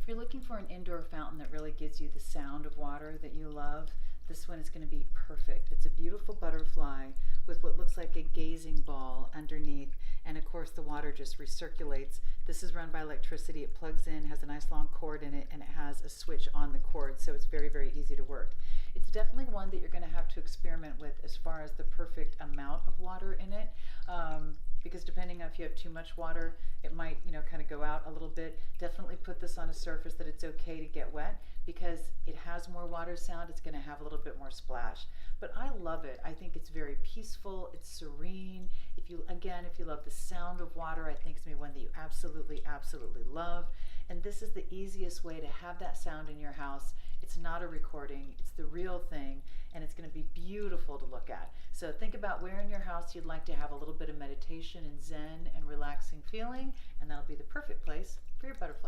If you're looking for an indoor fountain that really gives you the sound of water that you love, this one is going to be perfect. It's a beautiful butterfly with what looks like a gazing ball underneath, and of course the water just recirculates. This is run by electricity. It plugs in, has a nice long cord in it, and it has a switch on the cord, so it's very, very easy to work. It's definitely one that you're going to have to experiment with as far as the perfect amount of water in it. Because depending on if you have too much water, it might, kind of go out a little bit. Definitely put this on a surface that it's okay to get wet, because it has more water sound. It's going to have a little bit more splash. But I love it. I think it's very peaceful. It's serene. If you love the sound of water, I think it's going to be one that you absolutely, absolutely love. And this is the easiest way to have that sound in your house. It's not a recording. It's the real thing, and it's going to be beautiful to look at. So think about where in your house you'd like to have a little bit of meditation and zen and relaxing feeling, and that'll be the perfect place for your butterfly.